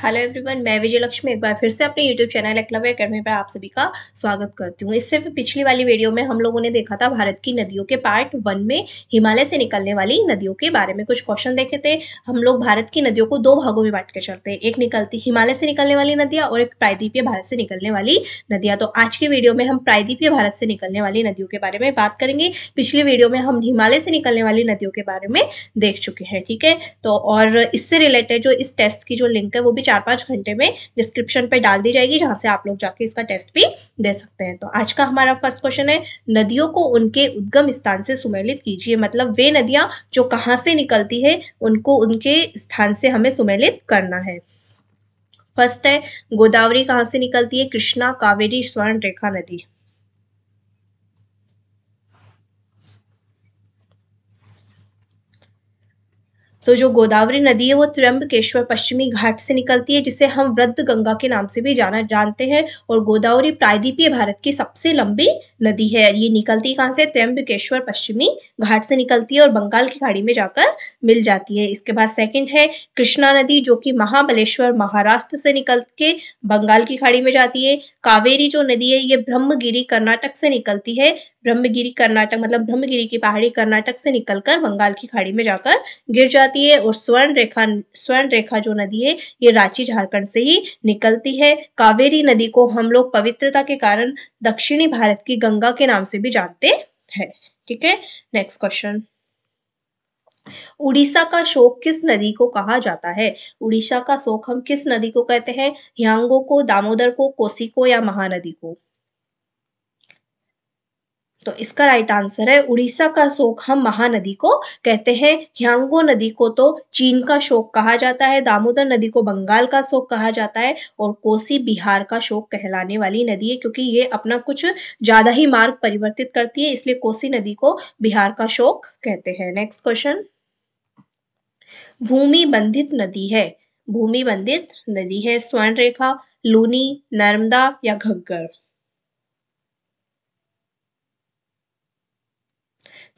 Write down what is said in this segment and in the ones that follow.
Hello everyone, मैं विजय लक्ष्मी एक बार फिर से अपने यूट्यूब चैनल एकलव्य एकेडमी पर आप सभी का स्वागत करती हूँ। इससे पिछली वाली वीडियो में हम लोगों ने देखा था भारत की नदियों के पार्ट 1 में हिमालय से निकलने वाली नदियों के बारे में कुछ क्वेश्चन देखे थे। हम लोग भारत की नदियों को दो भागों में बांट के चलते हैं, एक निकलती हिमालय से निकलने वाली नदियाँ और एक प्रायद्वीपीय भारत से निकलने वाली नदियाँ। तो आज की वीडियो में हम प्रायद्वीपीय भारत से निकलने वाली नदियों के बारे में बात करेंगे। पिछली वीडियो में हम हिमालय से निकलने वाली नदियों के बारे में देख चुके हैं, ठीक है। तो और इससे रिलेटेड जो इस टेस्ट की जो लिंक है वो भी 4-5 घंटे में डिस्क्रिप्शन पे डाल दी जाएगी, जहां से आप लोग जाके इसका टेस्ट भी दे सकते हैं। तो आज का हमारा फर्स्ट क्वेश्चन है, नदियों को उनके उद्गम स्थान से सुमेलित कीजिए। मतलब वे नदियां जो कहां से निकलती है उनको उनके स्थान से हमें सुमेलित करना है। फर्स्ट है, गोदावरी कहां से निकलती है? कृष्णा, कावेरी, स्वर्ण रेखा नदी। तो जो गोदावरी नदी है वो त्र्यंबकेश्वर पश्चिमी घाट से निकलती है, जिसे हम वृद्ध गंगा के नाम से भी जानते हैं। और गोदावरी प्रायद्वीपीय भारत की सबसे लंबी नदी है। ये निकलती कहाँ से? त्र्यंबकेश्वर पश्चिमी घाट से निकलती है और बंगाल की खाड़ी में जाकर मिल जाती है। इसके बाद सेकंड है कृष्णा नदी, जो कि महाबलेश्वर महाराष्ट्र से निकल के बंगाल की खाड़ी में जाती है। कावेरी जो नदी है ये ब्रह्मगिरी कर्नाटक से निकलती है। ब्रह्मगिरी कर्नाटक मतलब ब्रह्मगिरी की पहाड़ी कर्नाटक से निकलकर बंगाल की खाड़ी में जाकर गिर जाती है। और स्वर्ण रेखा जो नदी है ये रांची झारखंड से ही निकलती है। कावेरी नदी को हम लोग पवित्रता के कारण दक्षिणी भारत की गंगा के नाम से भी जानते हैं, ठीक है। नेक्स्ट क्वेश्चन, उड़ीसा का शोक किस नदी को कहा जाता है? उड़ीसा का शोक हम किस नदी को कहते हैं? ह्यांगो को, दामोदर को, कोसी को या महानदी को? तो इसका राइट आंसर है उड़ीसा का शोक हम महानदी को कहते हैं। ह्यांगो नदी को तो चीन का शोक कहा जाता है, दामोदर नदी को बंगाल का शोक कहा जाता है और कोसी बिहार का शोक कहलाने वाली नदी है, क्योंकि ये अपना कुछ ज्यादा ही मार्ग परिवर्तित करती है, इसलिए कोसी नदी को बिहार का शोक कहते हैं। नेक्स्ट क्वेश्चन, भूमि बंधित नदी है। भूमि बंधित नदी है स्वर्ण रेखा, लूनी, नर्मदा या घग्गर?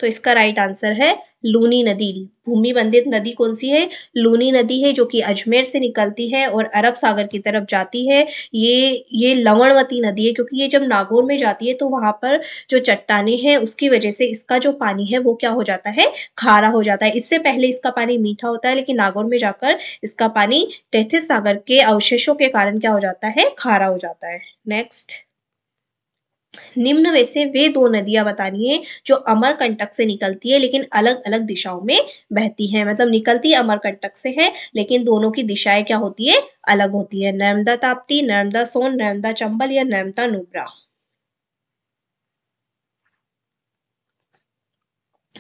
तो इसका राइट आंसर है लूनी नदी। भूमि बंधित नदी कौन सी है? लूनी नदी है, जो कि अजमेर से निकलती है और अरब सागर की तरफ जाती है। ये लवणवती नदी है, क्योंकि ये जब नागौर में जाती है तो वहां पर जो चट्टाने हैं उसकी वजह से इसका जो पानी है वो क्या हो जाता है? खारा हो जाता है। इससे पहले इसका पानी मीठा होता है, लेकिन नागौर में जाकर इसका पानी तैथिस सागर के अवशेषों के कारण क्या हो जाता है? खारा हो जाता है। नेक्स्ट, निम्न में से वे दो नदियां बतानी है जो अमरकंटक से निकलती है लेकिन अलग अलग दिशाओं में बहती हैं। मतलब निकलती अमरकंटक से है लेकिन दोनों की दिशाएं क्या होती है? अलग होती है। नर्मदा ताप्ती, नर्मदा सोन, नर्मदा चंबल या नर्मदा नुब्रा?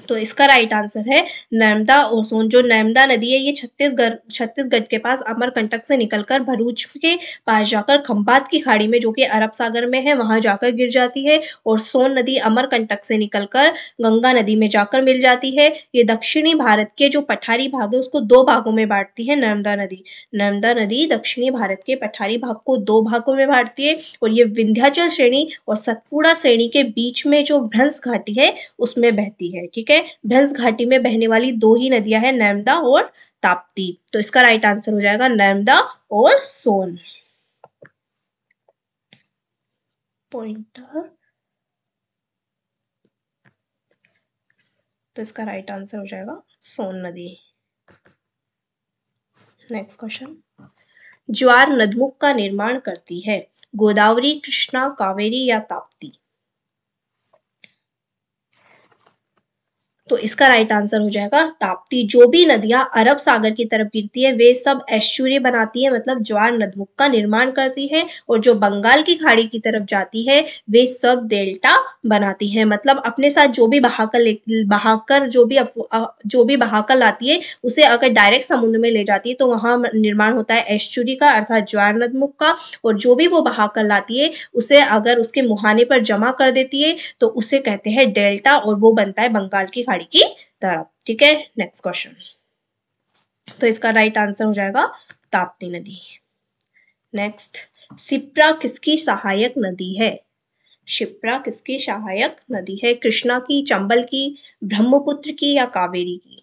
तो इसका राइट आंसर है नर्मदा और सोन। जो नर्मदा नदी है ये छत्तीसगढ़ के पास अमरकंटक से निकलकर भरूच के पास जाकर खंबात की खाड़ी में, जो कि अरब सागर में है, वहां जाकर गिर जाती है। और सोन नदी अमरकंटक से निकलकर गंगा नदी में जाकर मिल जाती है। ये दक्षिणी भारत के जो पठारी भाग है उसको दो भागों में बांटती है नर्मदा नदी। नर्मदा नदी दक्षिणी भारत के पठारी भाग को दो भागों में बांटती है और ये विंध्याचल श्रेणी और सतपुड़ा श्रेणी के बीच में जो भ्रंश घाटी है उसमें बहती है, ठीक है। भ्रंश घाटी में बहने वाली दो ही नदियां हैं, नर्मदा और ताप्ती। तो इसका राइट आंसर हो जाएगा नर्मदा और सोन। पॉइंटर, तो इसका राइट आंसर हो जाएगा सोन नदी। नेक्स्ट क्वेश्चन, ज्वार नदमुख का निर्माण करती है? गोदावरी, कृष्णा, कावेरी या ताप्ती? तो इसका राइट आंसर हो जाएगा ताप्ती। जो भी नदियां अरब सागर की तरफ गिरती है वे सब एस्चुरी बनाती है, मतलब ज्वार नदमुख का निर्माण करती है। और जो बंगाल की खाड़ी की तरफ जाती है वे सब डेल्टा बनाती है। मतलब अपने साथ जो भी बहाकर जो भी बहाकर लाती है उसे अगर डायरेक्ट समुद्र में ले जाती है तो वहां निर्माण होता है एस्चुरी का, अर्थात ज्वार नदमुख का। और जो भी वो बहाकर लाती है उसे अगर उसके मुहाने पर जमा कर देती है तो उसे कहते हैं डेल्टा, और वो बनता है बंगाल की खाड़ी की तरफ, ठीक है। नेक्स्ट क्वेश्चन, तो इसका राइट आंसर हो जाएगा ताप्ती नदी। नेक्स्ट, शिप्रा किसकी सहायक नदी है? शिप्रा किसकी सहायक नदी है? कृष्णा की, चंबल की, ब्रह्मपुत्र की या कावेरी की?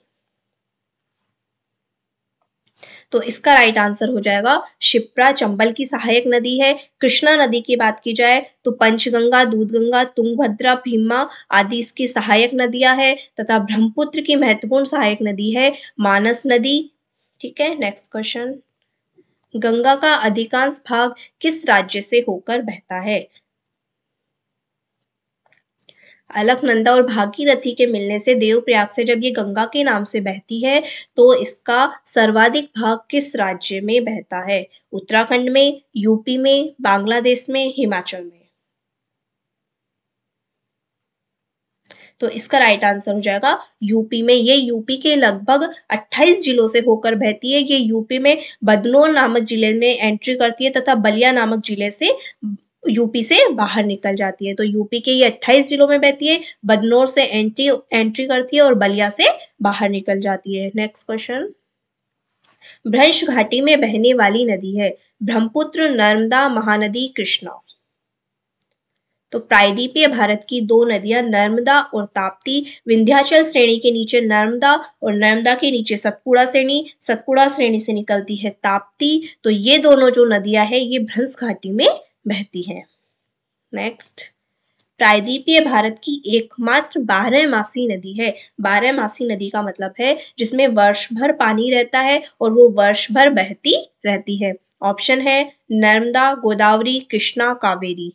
तो इसका राइट आंसर हो जाएगा शिप्रा चंबल की सहायक नदी है। कृष्णा नदी की बात की जाए तो पंचगंगा, दूधगंगा, तुंगभद्रा, भीमा आदि इसकी सहायक नदियां है तथा ब्रह्मपुत्र की महत्वपूर्ण सहायक नदी है मानस नदी। ठीक है, नेक्स्ट क्वेश्चन। गंगा का अधिकांश भाग किस राज्य से होकर बहता है? अलकनंदा और भागीरथी के मिलने से देवप्रयाग से जब ये गंगा के नाम से बहती है तो इसका सर्वाधिक भाग किस राज्य में बहता है? उत्तराखंड में, यूपी में, बांग्लादेश में, हिमाचल में। तो इसका राइट आंसर हो जाएगा यूपी में। ये यूपी के लगभग 28 जिलों से होकर बहती है। ये यूपी में बदनौर नामक जिले में एंट्री करती है तथा बलिया नामक जिले से यूपी से बाहर निकल जाती है। तो यूपी के ये 28 जिलों में बहती है, बदनौर से एंट्री करती है और बलिया से बाहर निकल जाती है। Next question. भ्रंश घाटी में बहने वाली नदी है ब्रह्मपुत्र, नर्मदा, महानदी, कृष्णा। तो प्रायद्वीपीय भारत की दो नदियां नर्मदा और ताप्ती, विंध्याचल श्रेणी के नीचे नर्मदा और नर्मदा के नीचे सतपुड़ा श्रेणी से निकलती है ताप्ती। तो ये दोनों जो नदियां हैं ये भ्रंश घाटी में बहती हैं। नेक्स्ट। प्रायद्वीपीय भारत की एकमात्र 12मासी नदी है। 12मासी नदी का मतलब है जिसमें वर्ष भर पानी रहता है और वो वर्ष भर बहती रहती है। ऑप्शन है नर्मदा, गोदावरी, कृष्णा, कावेरी।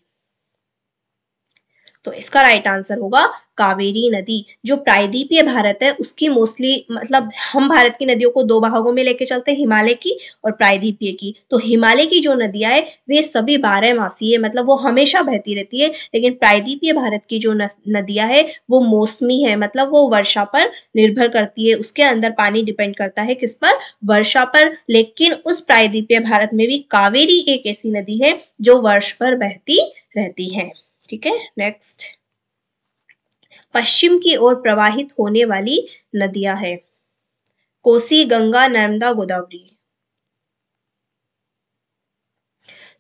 तो इसका राइट आंसर होगा कावेरी नदी। जो प्रायद्वीपीय भारत है उसकी मोस्टली मतलब हम भारत की नदियों को दो भागों में लेके चलते हैं, हिमालय की और प्रायद्वीपीय की। तो हिमालय की जो नदियां है वे सभी 12मासी है, मतलब वो हमेशा बहती रहती है। लेकिन प्रायद्वीपीय भारत की जो नदियां है वो मौसमी है, मतलब वो वर्षा पर निर्भर करती है। उसके अंदर पानी डिपेंड करता है किस पर? वर्षा पर। लेकिन उस प्रायद्वीपीय भारत में भी कावेरी एक ऐसी नदी है जो वर्ष भर बहती रहती है। ठीक है, नेक्स्ट। पश्चिम की ओर प्रवाहित होने वाली नदियां है कोसी, गंगा, नर्मदा, गोदावरी।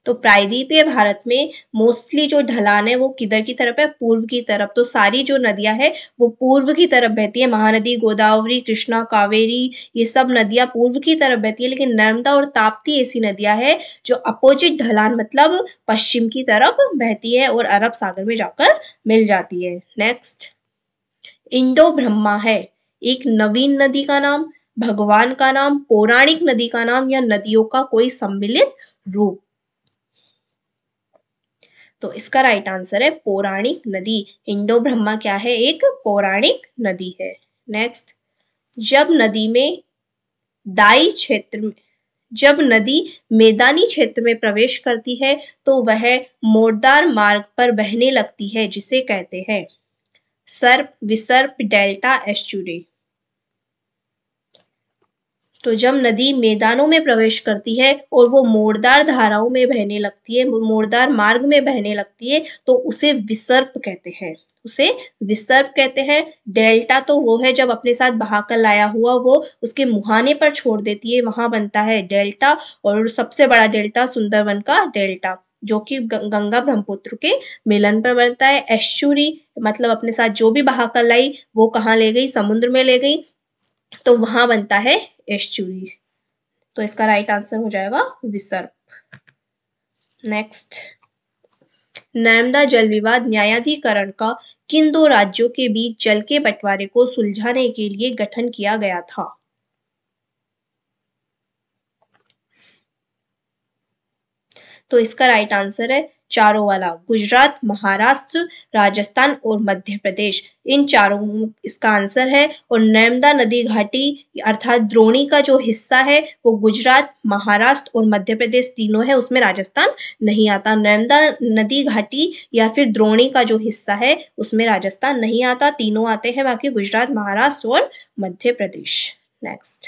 तो प्रायद्वीपीय भारत में मोस्टली जो ढलान है वो किधर की तरफ है? पूर्व की तरफ। तो सारी जो नदियां है वो पूर्व की तरफ बहती है। महानदी, गोदावरी, कृष्णा, कावेरी ये सब नदियां पूर्व की तरफ बहती है। लेकिन नर्मदा और ताप्ती ऐसी नदियां है जो अपोजिट ढलान मतलब पश्चिम की तरफ बहती है और अरब सागर में जाकर मिल जाती है। नेक्स्ट। इंडो ब्रह्मा है एक नवीन नदी का नाम, भगवान का नाम, पौराणिक नदी का नाम या नदियों का कोई सम्मिलित रूप? तो इसका राइट आंसर है पौराणिक नदी। इंडो ब्रह्मा क्या है? एक पौराणिक नदी है। नेक्स्ट। जब नदी में दाई क्षेत्र में जब नदी मैदानी क्षेत्र में प्रवेश करती है तो वह मोड़दार मार्ग पर बहने लगती है जिसे कहते हैं सर्प, विसर्प, डेल्टा, एस्चुरी। तो जब नदी मैदानों में प्रवेश करती है और वो मोड़दार धाराओं में बहने लगती है, मोड़दार मार्ग में बहने लगती है तो उसे विसर्प कहते हैं। उसे विसर्प कहते हैं। डेल्टा तो वो है जब अपने साथ बहाकर लाया हुआ वो उसके मुहाने पर छोड़ देती है, वहां बनता है डेल्टा। और सबसे बड़ा डेल्टा सुंदरवन का डेल्टा जो कि गंगा ब्रह्मपुत्र के मिलन पर बनता है। एस्चुरी मतलब अपने साथ जो भी बहाकर लाई वो कहाँ ले गई? समुद्र में ले गई, तो वहां बनता है एस्चुरी। तो इसका राइट आंसर हो जाएगा विसर्प। नेक्स्ट। नर्मदा जल विवाद न्यायाधिकरण का किन दो राज्यों के बीच जल के बंटवारे को सुलझाने के लिए गठन किया गया था? तो इसका राइट आंसर है चारों वाला, गुजरात, महाराष्ट्र, राजस्थान और मध्य प्रदेश। इन चारों इसका आंसर है। और नर्मदा नदी घाटी अर्थात द्रोणी का जो हिस्सा है वो गुजरात, महाराष्ट्र और मध्य प्रदेश तीनों है, उसमें राजस्थान नहीं आता। नर्मदा नदी घाटी या फिर द्रोणी का जो हिस्सा है उसमें राजस्थान नहीं आता, तीनों आते हैं बाकी गुजरात, महाराष्ट्र और मध्य प्रदेश। नेक्स्ट।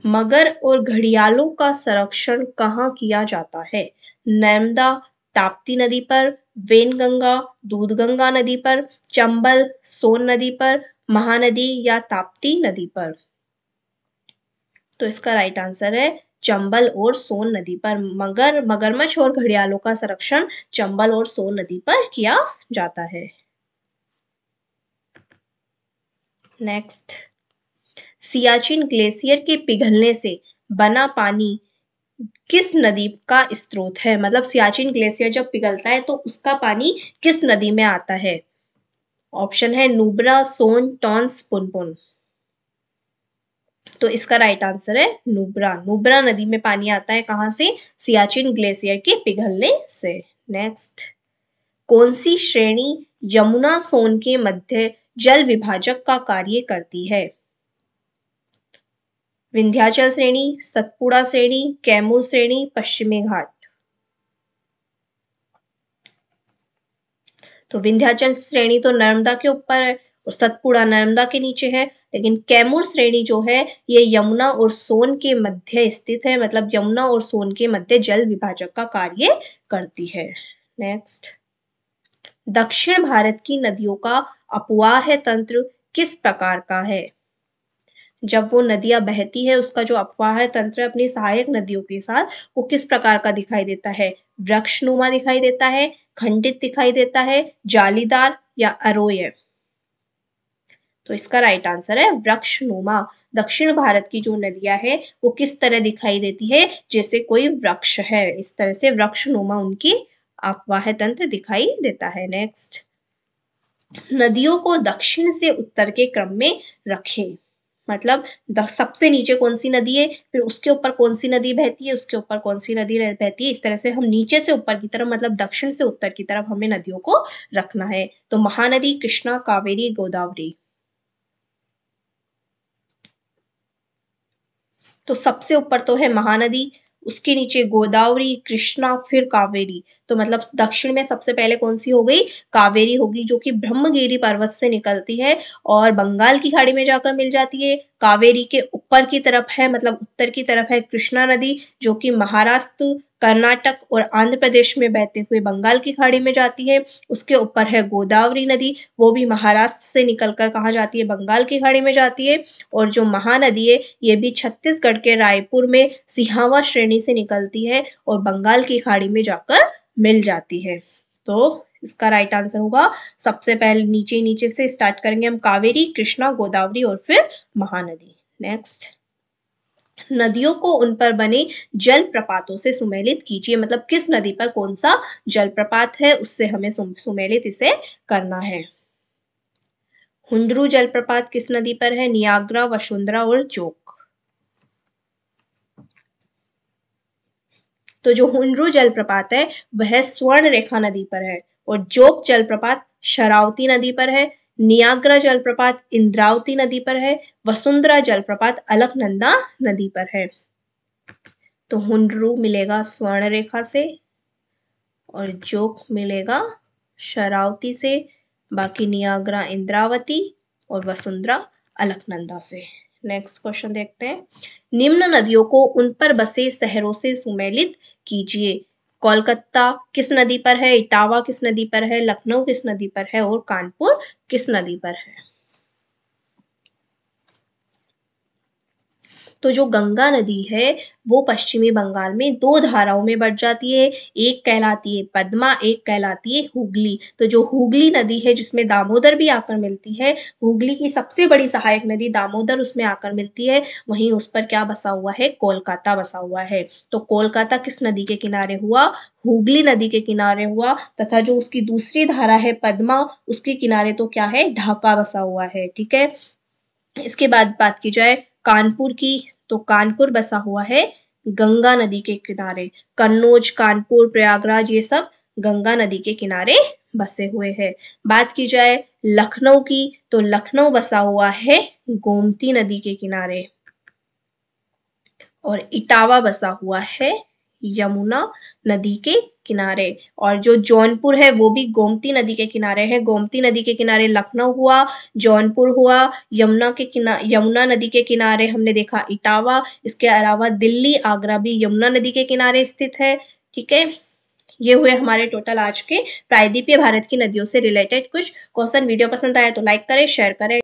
मगर और घड़ियालों का संरक्षण कहाँ किया जाता है? नर्मदा, ताप्ती नदी पर, वेनगंगा, दूधगंगा नदी पर, चंबल, सोन नदी पर, महानदी या ताप्ती नदी पर? तो इसका राइट आंसर है चंबल और सोन नदी पर। मगरमच्छ और घड़ियालों का संरक्षण चंबल और सोन नदी पर किया जाता है। नेक्स्ट, सियाचिन ग्लेशियर के पिघलने से बना पानी किस नदी का स्रोत है? मतलब सियाचिन ग्लेशियर जब पिघलता है तो उसका पानी किस नदी में आता है? ऑप्शन है नुब्रा, सोन, टॉन्स, पुनपुन। तो इसका राइट आंसर है नुब्रा। नुब्रा नदी में पानी आता है कहां से? सियाचिन ग्लेशियर के पिघलने से। नेक्स्ट, कौन सी श्रेणी यमुना सोन के मध्य जल विभाजक का कार्य करती है? विंध्याचल श्रेणी, सतपुड़ा श्रेणी, कैमूर श्रेणी, पश्चिमी घाट। तो विंध्याचल श्रेणी तो नर्मदा के ऊपर है और सतपुड़ा नर्मदा के नीचे है, लेकिन कैमूर श्रेणी जो है ये यमुना और सोन के मध्य स्थित है, मतलब यमुना और सोन के मध्य जल विभाजक का कार्य करती है। नेक्स्ट, दक्षिण भारत की नदियों का अपवाह तंत्र किस प्रकार का है? जब वो नदियां बहती है उसका जो अपवाह तंत्र अपनी सहायक नदियों के साथ वो किस प्रकार का दिखाई देता है? वृक्षनुमा दिखाई देता है, खंडित दिखाई देता है, जालीदार या अरोय? तो इसका राइट आंसर है वृक्षनुमा। दक्षिण भारत की जो नदियां है वो किस तरह दिखाई देती है? जैसे कोई वृक्ष है, इस तरह से वृक्षनुमा उनकी अपवाह तंत्र दिखाई देता है। नेक्स्ट, नदियों को दक्षिण से उत्तर के क्रम में रखें। मतलब सबसे नीचे कौन सी नदी है, फिर उसके ऊपर कौन सी नदी बहती है, उसके ऊपर कौन सी नदी बहती है, इस तरह से हम नीचे से ऊपर की तरफ मतलब दक्षिण से उत्तर की तरफ हमें नदियों को रखना है। तो महानदी, कृष्णा, कावेरी, गोदावरी। तो सबसे ऊपर तो है महानदी, उसके नीचे गोदावरी, कृष्णा, फिर कावेरी। तो मतलब दक्षिण में सबसे पहले कौन सी हो गई? कावेरी होगी, जो कि ब्रह्मगिरी पर्वत से निकलती है और बंगाल की खाड़ी में जाकर मिल जाती है। कावेरी के ऊपर की तरफ है, मतलब उत्तर की तरफ है कृष्णा नदी, जो कि महाराष्ट्र, कर्नाटक और आंध्र प्रदेश में बहते हुए बंगाल की खाड़ी में जाती है। उसके ऊपर है गोदावरी नदी, वो भी महाराष्ट्र से निकलकर कहाँ जाती है? बंगाल की खाड़ी में जाती है। और जो महानदी है ये भी छत्तीसगढ़ के रायपुर में सिहावा श्रेणी से निकलती है और बंगाल की खाड़ी में जाकर मिल जाती है। तो इसका राइट आंसर होगा, सबसे पहले नीचे नीचे से स्टार्ट करेंगे हम, कावेरी, कृष्णा, गोदावरी और फिर महानदी। नेक्स्ट, नदियों को उन पर बने जल प्रपातों से सुमेलित कीजिए। मतलब किस नदी पर कौन सा जल प्रपात है उससे हमें सुमेलित इसे करना है। हुंडरू जलप्रपात किस नदी पर है? नियाग्रा, वसुंधरा और जोक। तो जो हुंडरू जलप्रपात है वह स्वर्ण रेखा नदी पर है और जोक जलप्रपात शरावती नदी पर है। नियाग्रा जलप्रपात इंद्रावती नदी पर है। वसुंधरा जलप्रपात अलकनंदा नदी पर है। तो हुंडरू मिलेगा स्वर्ण रेखा से और जोक मिलेगा शरावती से, बाकी नियाग्रा इंद्रावती और वसुंधरा अलकनंदा से। नेक्स्ट क्वेश्चन देखते हैं, निम्न नदियों को उन पर बसे शहरों से सुमेलित कीजिए। कोलकाता किस नदी पर है? इटावा किस नदी पर है? लखनऊ किस नदी पर है? और कानपुर किस नदी पर है? तो जो गंगा नदी है वो पश्चिमी बंगाल में दो धाराओं में बट जाती है, एक कहलाती है पद्मा, एक कहलाती है हुगली। तो जो हुगली नदी है जिसमें दामोदर भी आकर मिलती है, हुगली की सबसे बड़ी सहायक नदी दामोदर उसमें आकर मिलती है, वहीं उस पर क्या बसा हुआ है? कोलकाता बसा हुआ है। तो कोलकाता किस नदी के किनारे हुआ? हुगली नदी के किनारे हुआ, तथा जो उसकी दूसरी धारा है पद्मा उसके किनारे तो क्या है? ढाका बसा हुआ है। ठीक है, इसके बाद बात की जाए कानपुर की, तो कानपुर बसा हुआ है गंगा नदी के किनारे। कन्नौज, कानपुर, प्रयागराज ये सब गंगा नदी के किनारे बसे हुए हैं। बात की जाए लखनऊ की, तो लखनऊ बसा हुआ है गोमती नदी के किनारे और इटावा बसा हुआ है यमुना नदी के किनारे। और जो जौनपुर है वो भी गोमती नदी के किनारे है। गोमती नदी के किनारे लखनऊ हुआ, जौनपुर हुआ, यमुना नदी के किनारे हमने देखा इटावा। इसके अलावा दिल्ली, आगरा भी यमुना नदी के किनारे स्थित है। ठीक है, ये हुए हमारे टोटल आज के प्रायद्वीपीय भारत की नदियों से रिलेटेड कुछ क्वेश्चन। वीडियो पसंद आया तो लाइक करें, शेयर करें।